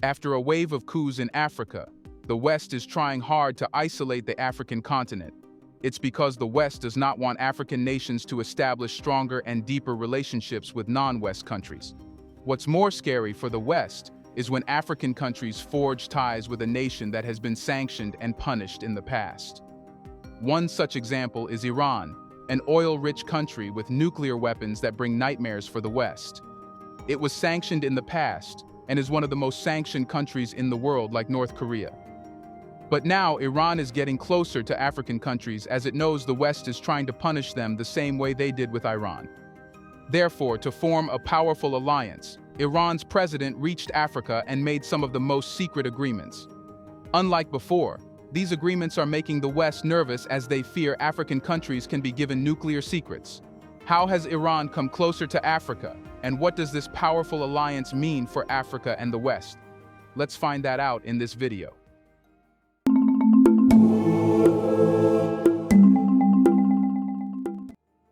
After a wave of coups in Africa, the West is trying hard to isolate the African continent. It's because the West does not want African nations to establish stronger and deeper relationships with non-West countries. What's more scary for the West is when African countries forge ties with a nation that has been sanctioned and punished in the past. One such example is Iran, an oil-rich country with nuclear weapons that bring nightmares for the West. It was sanctioned in the past and is one of the most sanctioned countries in the world, like North Korea. But now Iran is getting closer to African countries as it knows the West is trying to punish them the same way they did with Iran. Therefore, to form a powerful alliance, Iran's president reached Africa and made some of the most secret agreements. Unlike before, these agreements are making the West nervous as they fear African countries can be given nuclear secrets. How has Iran come closer to Africa, and what does this powerful alliance mean for Africa and the West? Let's find that out in this video.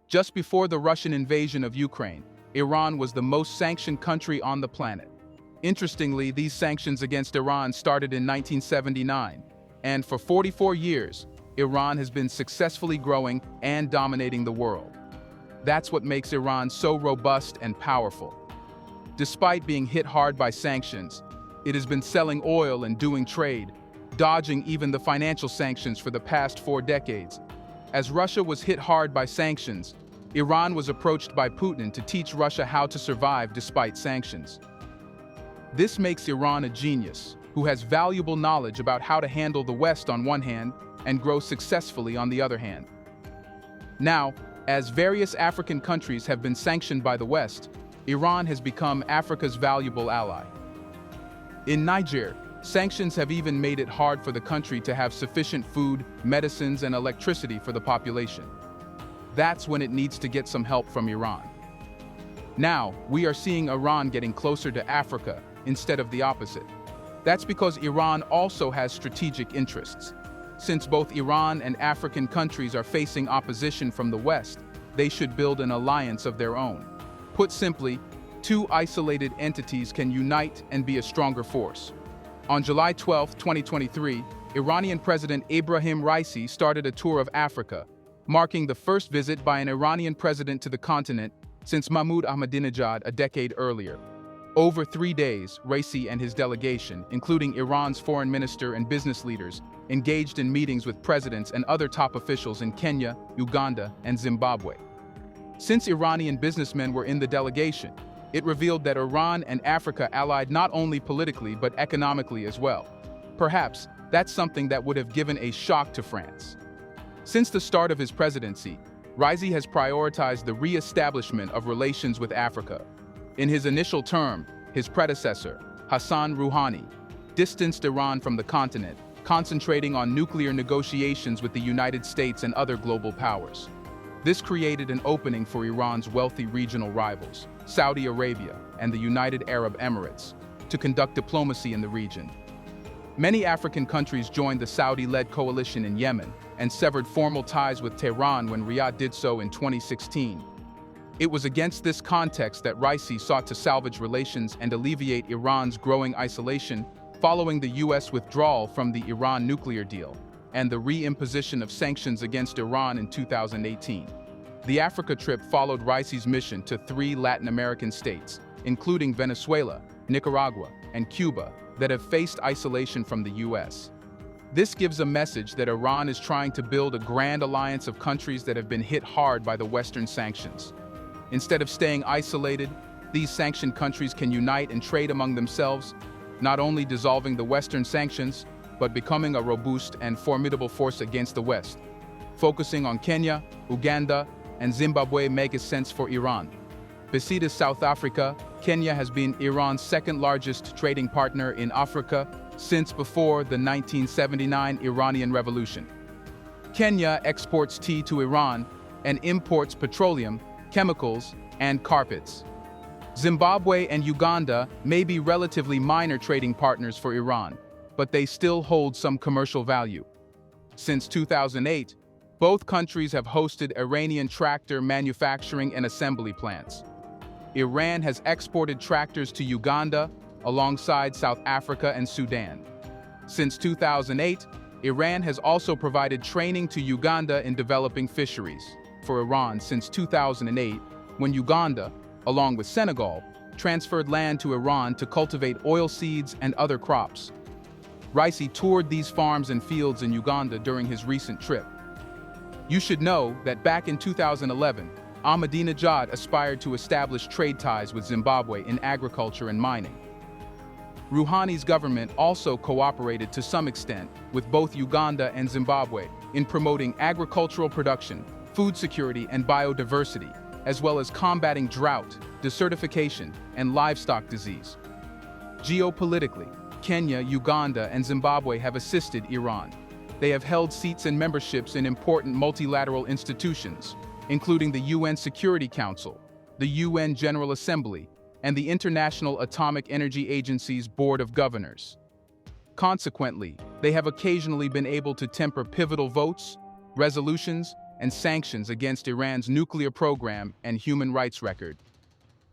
Just before the Russian invasion of Ukraine, Iran was the most sanctioned country on the planet. Interestingly, these sanctions against Iran started in 1979, and for 44 years, Iran has been successfully growing and dominating the world. That's what makes Iran so robust and powerful. Despite being hit hard by sanctions, it has been selling oil and doing trade, dodging even the financial sanctions for the past 4 decades. As Russia was hit hard by sanctions, Iran was approached by Putin to teach Russia how to survive despite sanctions. This makes Iran a genius, who has valuable knowledge about how to handle the West on one hand and grow successfully on the other hand. Now, as various African countries have been sanctioned by the West, Iran has become Africa's valuable ally. In Niger, sanctions have even made it hard for the country to have sufficient food, medicines, and electricity for the population. That's when it needs to get some help from Iran. Now, we are seeing Iran getting closer to Africa instead of the opposite. That's because Iran also has strategic interests. Since both Iran and African countries are facing opposition from the West, they should build an alliance of their own. Put simply, 2 isolated entities can unite and be a stronger force. On July 12, 2023, Iranian President Ebrahim Raisi started a tour of Africa, marking the first visit by an Iranian president to the continent since Mahmoud Ahmadinejad a decade earlier. Over 3 days, Raisi and his delegation, including Iran's foreign minister and business leaders, engaged in meetings with presidents and other top officials in Kenya, Uganda, and Zimbabwe. Since Iranian businessmen were in the delegation, it revealed that Iran and Africa allied not only politically but economically as well. Perhaps that's something that would have given a shock to France. Since the start of his presidency, Raisi has prioritized the re-establishment of relations with Africa. In his initial term, his predecessor, Hassan Rouhani, distanced Iran from the continent, concentrating on nuclear negotiations with the United States and other global powers. This created an opening for Iran's wealthy regional rivals, Saudi Arabia and the United Arab Emirates, to conduct diplomacy in the region. Many African countries joined the Saudi-led coalition in Yemen and severed formal ties with Tehran when Riyadh did so in 2016. It was against this context that Raisi sought to salvage relations and alleviate Iran's growing isolation following the U.S. withdrawal from the Iran nuclear deal and the re-imposition of sanctions against Iran in 2018. The Africa trip followed Raisi's mission to 3 Latin American states, including Venezuela, Nicaragua, and Cuba, that have faced isolation from the U.S. This gives a message that Iran is trying to build a grand alliance of countries that have been hit hard by the Western sanctions. Instead of staying isolated, these sanctioned countries can unite and trade among themselves, not only dissolving the Western sanctions, but becoming a robust and formidable force against the West. Focusing on Kenya, Uganda, and Zimbabwe makes sense for Iran. Besides South Africa, Kenya has been Iran's second-largest trading partner in Africa since before the 1979 Iranian Revolution. Kenya exports tea to Iran and imports petroleum, chemicals, and carpets. Zimbabwe and Uganda may be relatively minor trading partners for Iran, but they still hold some commercial value. Since 2008, both countries have hosted Iranian tractor manufacturing and assembly plants. Iran has exported tractors to Uganda, alongside South Africa and Sudan. Since 2008, Iran has also provided training to Uganda in developing fisheries. For Iran since 2008, when Uganda, along with Senegal, transferred land to Iran to cultivate oilseeds and other crops. Raisi toured these farms and fields in Uganda during his recent trip. You should know that back in 2011, Ahmadinejad aspired to establish trade ties with Zimbabwe in agriculture and mining. Rouhani's government also cooperated to some extent with both Uganda and Zimbabwe in promoting agricultural production, food security, and biodiversity, as well as combating drought, desertification, and livestock disease. Geopolitically, Kenya, Uganda, and Zimbabwe have assisted Iran. They have held seats and memberships in important multilateral institutions, including the UN Security Council, the UN General Assembly, and the International Atomic Energy Agency's Board of Governors. Consequently, they have occasionally been able to temper pivotal votes, resolutions, and sanctions against Iran's nuclear program and human rights record.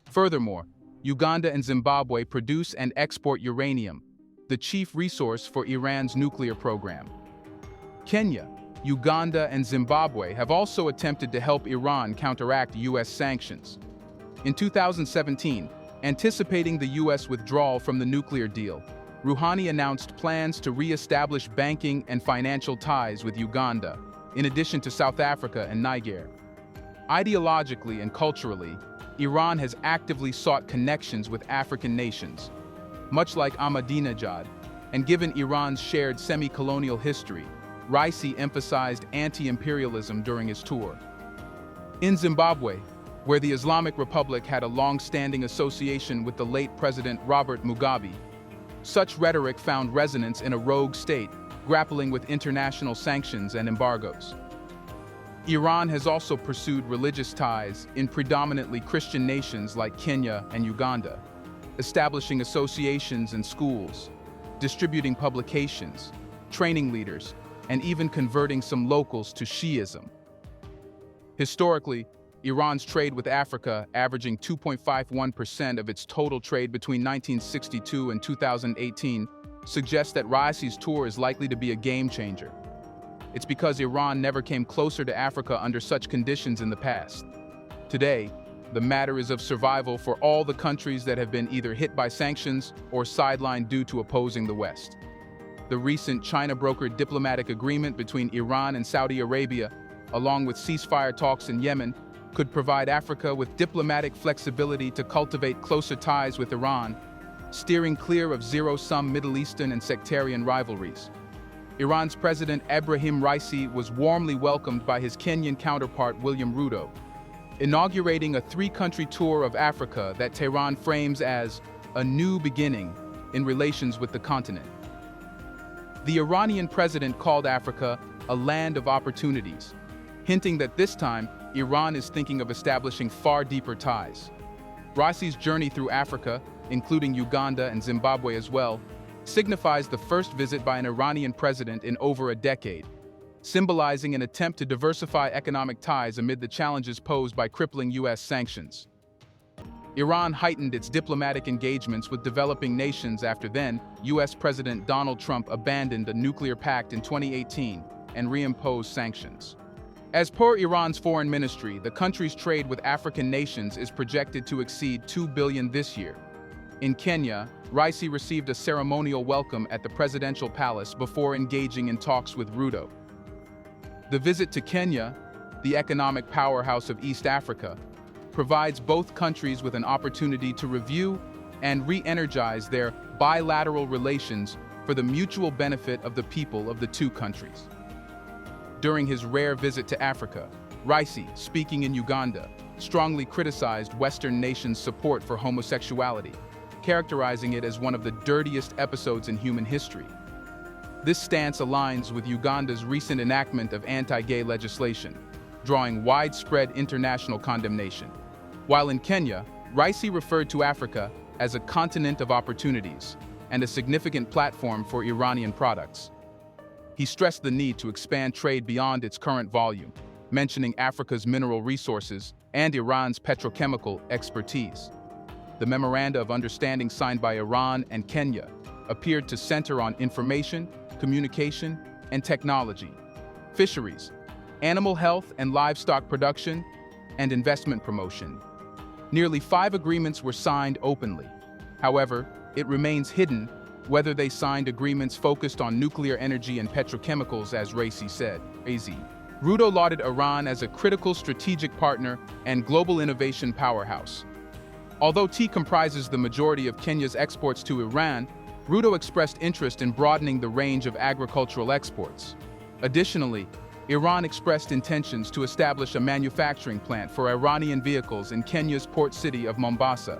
Furthermore, Uganda and Zimbabwe produce and export uranium, the chief resource for Iran's nuclear program. Kenya, Uganda, and Zimbabwe have also attempted to help Iran counteract U.S. sanctions. In 2017, anticipating the U.S. withdrawal from the nuclear deal, Rouhani announced plans to re-establish banking and financial ties with Uganda, in addition to South Africa and Niger. Ideologically and culturally, Iran has actively sought connections with African nations. Much like Ahmadinejad, and given Iran's shared semi-colonial history, Raisi emphasized anti-imperialism during his tour. In Zimbabwe, where the Islamic Republic had a long-standing association with the late President Robert Mugabe, such rhetoric found resonance in a rogue state grappling with international sanctions and embargoes. Iran has also pursued religious ties in predominantly Christian nations like Kenya and Uganda, establishing associations and schools, distributing publications, training leaders, and even converting some locals to Shiism. Historically, Iran's trade with Africa, averaging 2.51% of its total trade between 1962 and 2018, suggests that Raisi's tour is likely to be a game changer. It's because Iran never came closer to Africa under such conditions in the past. Today, the matter is of survival for all the countries that have been either hit by sanctions or sidelined due to opposing the West. The recent China-brokered diplomatic agreement between Iran and Saudi Arabia, along with ceasefire talks in Yemen, could provide Africa with diplomatic flexibility to cultivate closer ties with Iran, steering clear of zero-sum Middle Eastern and sectarian rivalries. Iran's President Ebrahim Raisi was warmly welcomed by his Kenyan counterpart William Ruto, inaugurating a three-country tour of Africa that Tehran frames as a new beginning in relations with the continent. The Iranian president called Africa a land of opportunities, hinting that this time Iran is thinking of establishing far deeper ties. Raisi's journey through Africa, including Uganda and Zimbabwe as well, signifies the first visit by an Iranian president in over a decade, symbolizing an attempt to diversify economic ties amid the challenges posed by crippling U.S. sanctions. Iran heightened its diplomatic engagements with developing nations after then U.S. President Donald Trump abandoned a nuclear pact in 2018 and reimposed sanctions. As per Iran's foreign ministry, the country's trade with African nations is projected to exceed $2 billion this year. In Kenya, Raisi received a ceremonial welcome at the presidential palace before engaging in talks with Ruto. The visit to Kenya, the economic powerhouse of East Africa, provides both countries with an opportunity to review and re-energize their bilateral relations for the mutual benefit of the people of the two countries. During his rare visit to Africa, Raisi, speaking in Uganda, strongly criticized Western nations' support for homosexuality, characterizing it as one of the dirtiest episodes in human history. This stance aligns with Uganda's recent enactment of anti-gay legislation, drawing widespread international condemnation. While in Kenya, Raisi referred to Africa as a continent of opportunities and a significant platform for Iranian products. He stressed the need to expand trade beyond its current volume, mentioning Africa's mineral resources and Iran's petrochemical expertise. the memoranda of understanding signed by Iran and Kenya appeared to center on information, communication, and technology, fisheries, animal health and livestock production, and investment promotion. Nearly 5 agreements were signed openly. However, it remains hidden whether they signed agreements focused on nuclear energy and petrochemicals, as Raisi said. Ruto lauded Iran as a critical strategic partner and global innovation powerhouse. Although tea comprises the majority of Kenya's exports to Iran, Ruto expressed interest in broadening the range of agricultural exports. Additionally, Iran expressed intentions to establish a manufacturing plant for Iranian vehicles in Kenya's port city of Mombasa.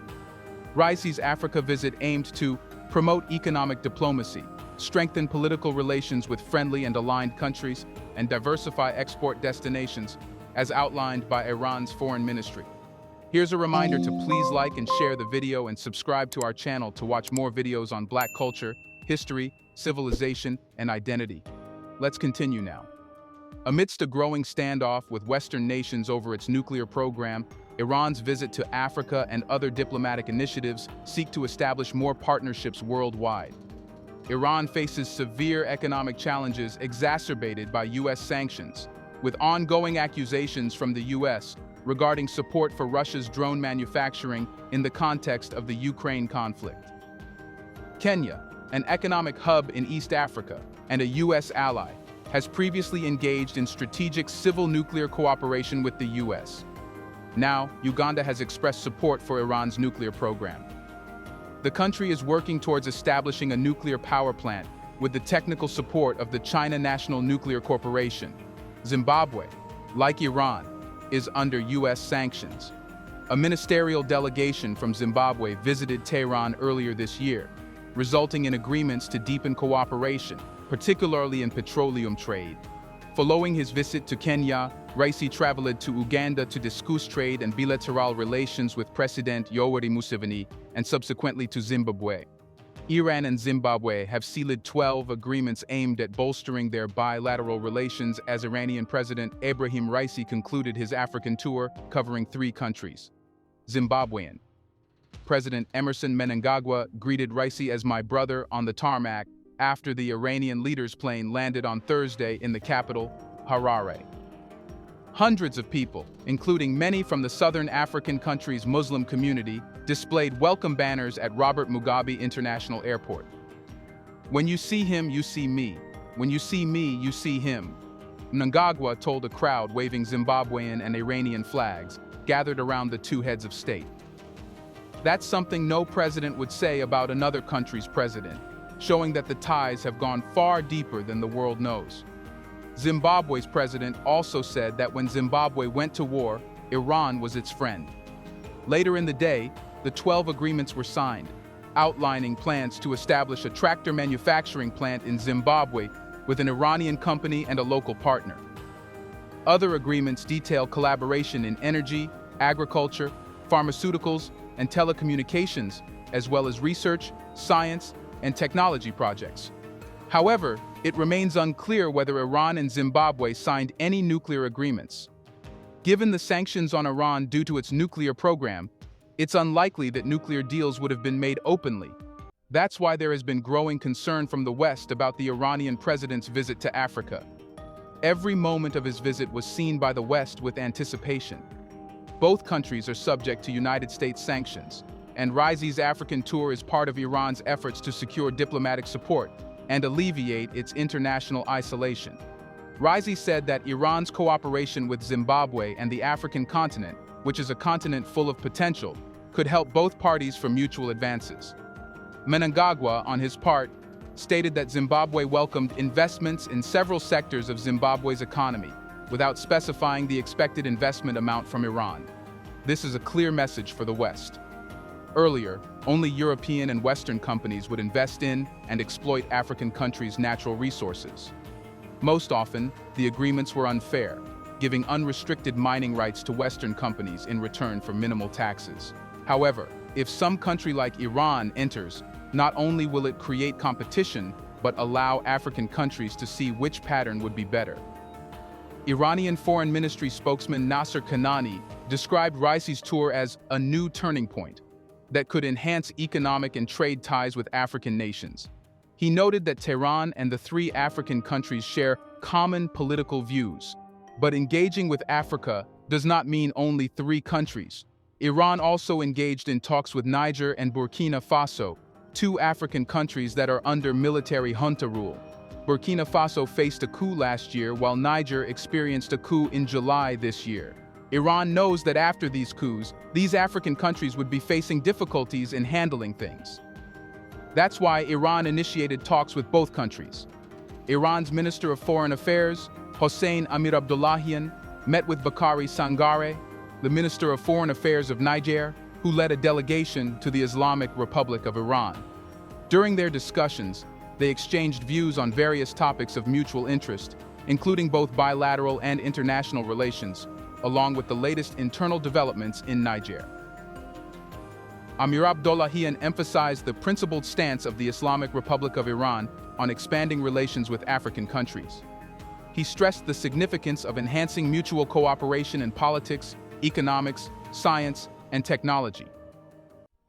Raisi's Africa visit aimed to promote economic diplomacy, strengthen political relations with friendly and aligned countries, and diversify export destinations, as outlined by Iran's foreign ministry. Here's a reminder to please like and share the video and subscribe to our channel to watch more videos on Black culture, history, civilization, and identity. Let's continue now. Amidst a growing standoff with Western nations over its nuclear program, Iran's visit to Africa and other diplomatic initiatives seek to establish more partnerships worldwide. Iran faces severe economic challenges exacerbated by U.S. sanctions, with ongoing accusations from the U.S. regarding support for Russia's drone manufacturing in the context of the Ukraine conflict. Kenya, an economic hub in East Africa and a U.S. ally, has previously engaged in strategic civil nuclear cooperation with the U.S. Now, Uganda has expressed support for Iran's nuclear program. The country is working towards establishing a nuclear power plant with the technical support of the China National Nuclear Corporation. Zimbabwe, like Iran, is under U.S. sanctions. A ministerial delegation from Zimbabwe visited Tehran earlier this year, resulting in agreements to deepen cooperation, particularly in petroleum trade. Following his visit to Kenya, Raisi traveled to Uganda to discuss trade and bilateral relations with President Yoweri Museveni and subsequently to Zimbabwe. Iran and Zimbabwe have sealed 12 agreements aimed at bolstering their bilateral relations as Iranian President Ebrahim Raisi concluded his African tour covering 3 countries. Zimbabwean President Emerson Mnangagwa greeted Raisi as "my brother" on the tarmac after the Iranian leader's plane landed on Thursday in the capital, Harare. Hundreds of people, including many from the southern African country's Muslim community, displayed welcome banners at Robert Mugabe International Airport. "When you see him, you see me. When you see me, you see him," Mnangagwa told a crowd waving Zimbabwean and Iranian flags, gathered around the 2 heads of state. That's something no president would say about another country's president, showing that the ties have gone far deeper than the world knows. Zimbabwe's president also said that when Zimbabwe went to war, Iran was its friend. Later in the day, the 12 agreements were signed, outlining plans to establish a tractor manufacturing plant in Zimbabwe with an Iranian company and a local partner. Other agreements detail collaboration in energy, agriculture, pharmaceuticals, and telecommunications, as well as research, science, and technology projects. However, it remains unclear whether Iran and Zimbabwe signed any nuclear agreements. Given the sanctions on Iran due to its nuclear program, it's unlikely that nuclear deals would have been made openly. That's why there has been growing concern from the West about the Iranian president's visit to Africa. Every moment of his visit was seen by the West with anticipation. Both countries are subject to United States sanctions, and Raisi's African tour is part of Iran's efforts to secure diplomatic support and alleviate its international isolation. Raisi said that Iran's cooperation with Zimbabwe and the African continent, which is a continent full of potential, could help both parties for mutual advances. Mnangagwa, on his part, stated that Zimbabwe welcomed investments in several sectors of Zimbabwe's economy, without specifying the expected investment amount from Iran. This is a clear message for the West. Earlier, only European and Western companies would invest in and exploit African countries' natural resources. Most often, the agreements were unfair, giving unrestricted mining rights to Western companies in return for minimal taxes. However, if some country like Iran enters, not only will it create competition, but allow African countries to see which pattern would be better. Iranian Foreign Ministry spokesman Nasser Kanani described Raisi's tour as a new turning point. that could enhance economic and trade ties with African nations. He noted that Tehran and the three African countries share common political views. But engaging with Africa does not mean only three countries. Iran also engaged in talks with Niger and Burkina Faso, two African countries that are under military junta rule. Burkina Faso faced a coup last year while Niger experienced a coup in July this year. Iran knows that after these coups, these African countries would be facing difficulties in handling things. That's why Iran initiated talks with both countries. Iran's Minister of Foreign Affairs, Hossein Amir-Abdollahian, met with Bakari Sangare, the Minister of Foreign Affairs of Niger, who led a delegation to the Islamic Republic of Iran. During their discussions, they exchanged views on various topics of mutual interest, including both bilateral and international relations, along with the latest internal developments in Niger. Amir-Abdollahian emphasized the principled stance of the Islamic Republic of Iran on expanding relations with African countries. He stressed the significance of enhancing mutual cooperation in politics, economics, science, and technology.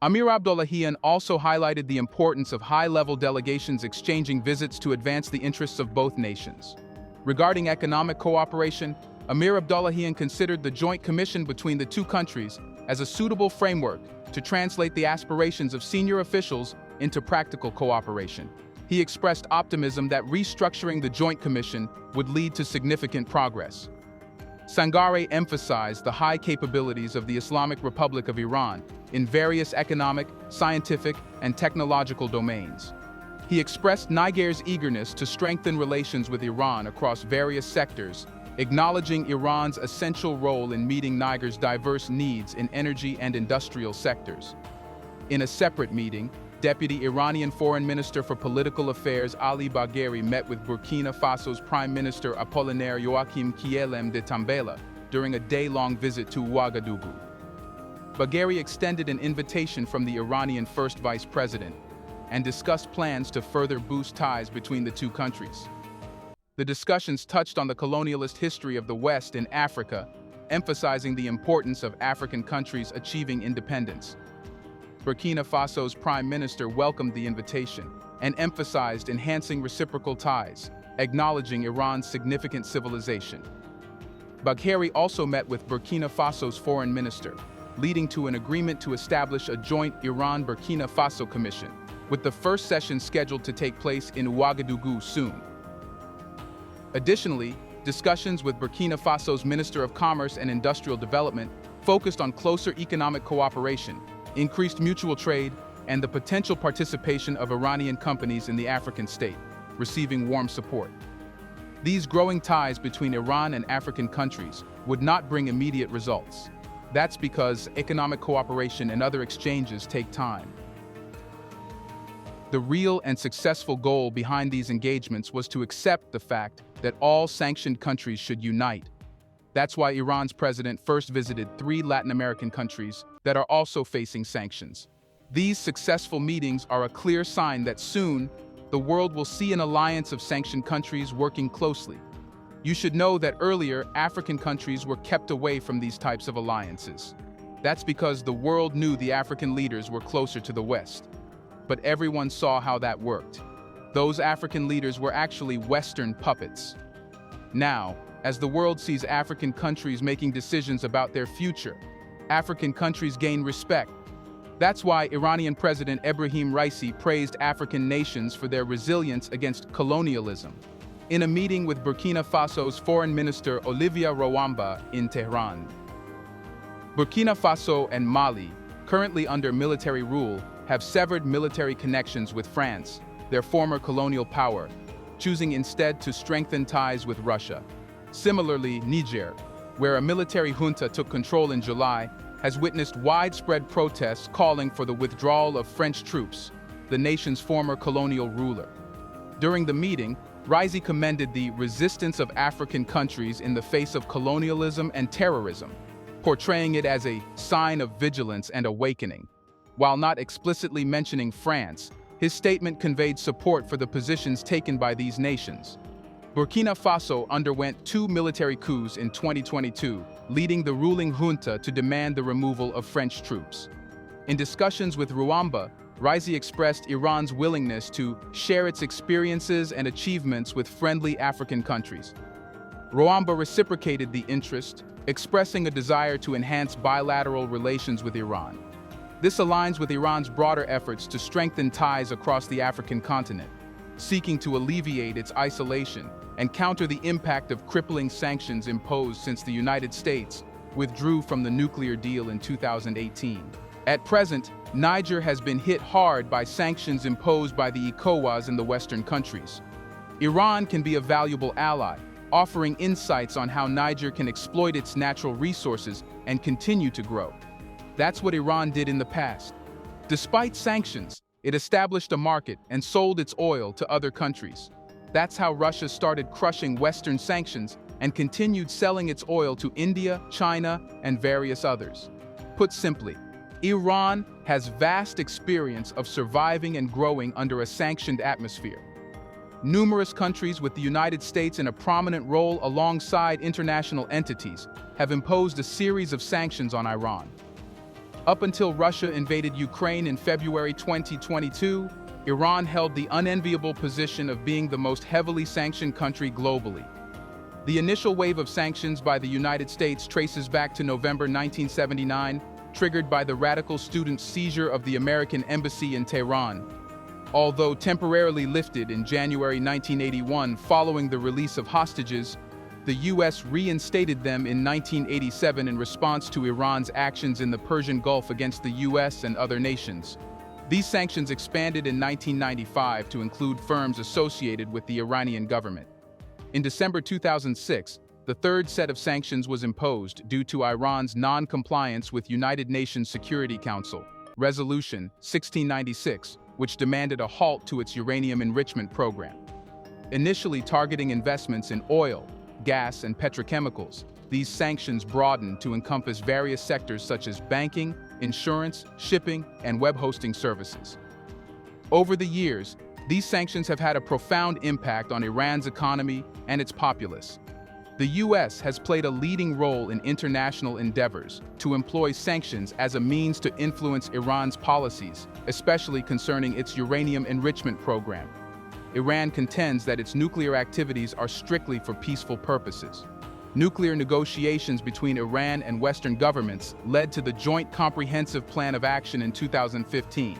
Amir-Abdollahian also highlighted the importance of high-level delegations exchanging visits to advance the interests of both nations. Regarding economic cooperation, Amir-Abdollahian considered the joint commission between the two countries as a suitable framework to translate the aspirations of senior officials into practical cooperation. He expressed optimism that restructuring the Joint Commission would lead to significant progress. Sangare emphasized the high capabilities of the Islamic Republic of Iran in various economic, scientific, and technological domains. He expressed Niger's eagerness to strengthen relations with Iran across various sectors, acknowledging Iran's essential role in meeting Niger's diverse needs in energy and industrial sectors. In a separate meeting, Deputy Iranian Foreign Minister for Political Affairs Ali Bagheri met with Burkina Faso's Prime Minister Apollinaire Joachim Kielem de Tambela during a day-long visit to Ouagadougou. Bagheri extended an invitation from the Iranian First Vice President and discussed plans to further boost ties between the two countries. The discussions touched on the colonialist history of the West in Africa, emphasizing the importance of African countries achieving independence. Burkina Faso's Prime Minister welcomed the invitation and emphasized enhancing reciprocal ties, acknowledging Iran's significant civilization. Bagheri also met with Burkina Faso's Foreign Minister, leading to an agreement to establish a joint Iran-Burkina Faso Commission, with the first session scheduled to take place in Ouagadougou soon. Additionally, discussions with Burkina Faso's Minister of Commerce and Industrial Development focused on closer economic cooperation, increased mutual trade, and the potential participation of Iranian companies in the African state, receiving warm support. These growing ties between Iran and African countries would not bring immediate results. That's because economic cooperation and other exchanges take time. The real and successful goal behind these engagements was to accept the fact that all sanctioned countries should unite. That's why Iran's president first visited 3 Latin American countries that are also facing sanctions. These successful meetings are a clear sign that soon, the world will see an alliance of sanctioned countries working closely. You should know that earlier, African countries were kept away from these types of alliances. That's because the world knew the African leaders were closer to the West. But everyone saw how that worked. Those African leaders were actually Western puppets. Now, as the world sees African countries making decisions about their future, African countries gain respect. That's why Iranian President Ebrahim Raisi praised African nations for their resilience against colonialism. In a meeting with Burkina Faso's Foreign Minister Olivia Rwamba in Tehran. Burkina Faso and Mali, currently under military rule, have severed military connections with France, their former colonial power, choosing instead to strengthen ties with Russia. Similarly, Niger, where a military junta took control in July, has witnessed widespread protests calling for the withdrawal of French troops, the nation's former colonial ruler. During the meeting, Raisi commended the resistance of African countries in the face of colonialism and terrorism, portraying it as a sign of vigilance and awakening. While not explicitly mentioning France, his statement conveyed support for the positions taken by these nations. Burkina Faso underwent 2 military coups in 2022, leading the ruling junta to demand the removal of French troops. In discussions with Rwanda, Raisi expressed Iran's willingness to share its experiences and achievements with friendly African countries. Rwanda reciprocated the interest, expressing a desire to enhance bilateral relations with Iran. This aligns with Iran's broader efforts to strengthen ties across the African continent, seeking to alleviate its isolation and counter the impact of crippling sanctions imposed since the United States withdrew from the nuclear deal in 2018. At present, Niger has been hit hard by sanctions imposed by the ECOWAS and the Western countries. Iran can be a valuable ally, offering insights on how Niger can exploit its natural resources and continue to grow. That's what Iran did in the past. Despite sanctions, it established a market and sold its oil to other countries. That's how Russia started crushing Western sanctions and continued selling its oil to India, China, and various others. Put simply, Iran has vast experience of surviving and growing under a sanctioned atmosphere. Numerous countries, with the United States in a prominent role alongside international entities, have imposed a series of sanctions on Iran. Up until Russia invaded Ukraine in February 2022, Iran held the unenviable position of being the most heavily sanctioned country globally. The initial wave of sanctions by the United States traces back to November 1979, triggered by the radical students' seizure of the American embassy in Tehran. Although temporarily lifted in January 1981 following the release of hostages, the U.S. reinstated them in 1987 in response to Iran's actions in the Persian Gulf against the U.S. and other nations. These sanctions expanded in 1995 to include firms associated with the Iranian government. In December 2006, the third set of sanctions was imposed due to Iran's non-compliance with United Nations Security Council Resolution 1696, which demanded a halt to its uranium enrichment program. Initially targeting investments in oil, gas, and petrochemicals, these sanctions broadened to encompass various sectors such as banking, insurance, shipping, and web hosting services. Over the years, these sanctions have had a profound impact on Iran's economy and its populace. The U.S. has played a leading role in international endeavors to employ sanctions as a means to influence Iran's policies, especially concerning its uranium enrichment program. Iran contends that its nuclear activities are strictly for peaceful purposes. Nuclear negotiations between Iran and Western governments led to the Joint Comprehensive Plan of Action in 2015,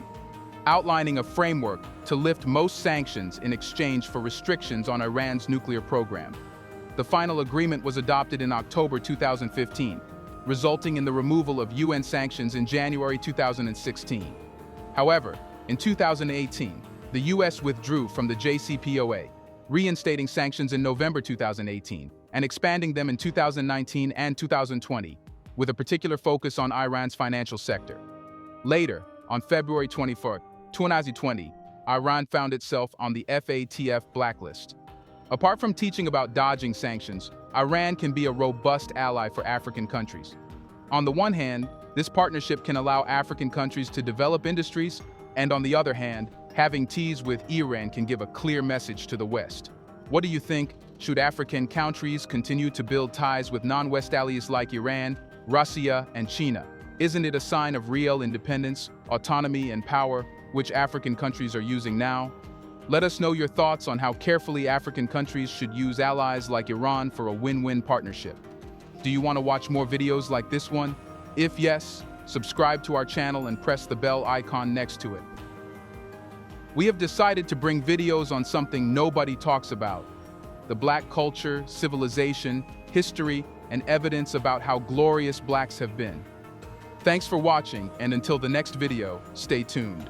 outlining a framework to lift most sanctions in exchange for restrictions on Iran's nuclear program. The final agreement was adopted in October 2015, resulting in the removal of UN sanctions in January 2016. However, in 2018, the U.S. withdrew from the JCPOA, reinstating sanctions in November 2018 and expanding them in 2019 and 2020, with a particular focus on Iran's financial sector. Later, on February 24, 2020, Iran found itself on the FATF blacklist. Apart from teaching about dodging sanctions, Iran can be a robust ally for African countries. On the one hand, this partnership can allow African countries to develop industries, and on the other hand, having ties with Iran can give a clear message to the West. What do you think? Should African countries continue to build ties with non-West allies like Iran, Russia, and China? Isn't it a sign of real independence, autonomy, and power, which African countries are using now? Let us know your thoughts on how carefully African countries should use allies like Iran for a win-win partnership. Do you want to watch more videos like this one? If yes, subscribe to our channel and press the bell icon next to it. We have decided to bring videos on something nobody talks about: the Black culture, civilization, history, and evidence about how glorious Blacks have been. Thanks for watching, and until the next video, stay tuned.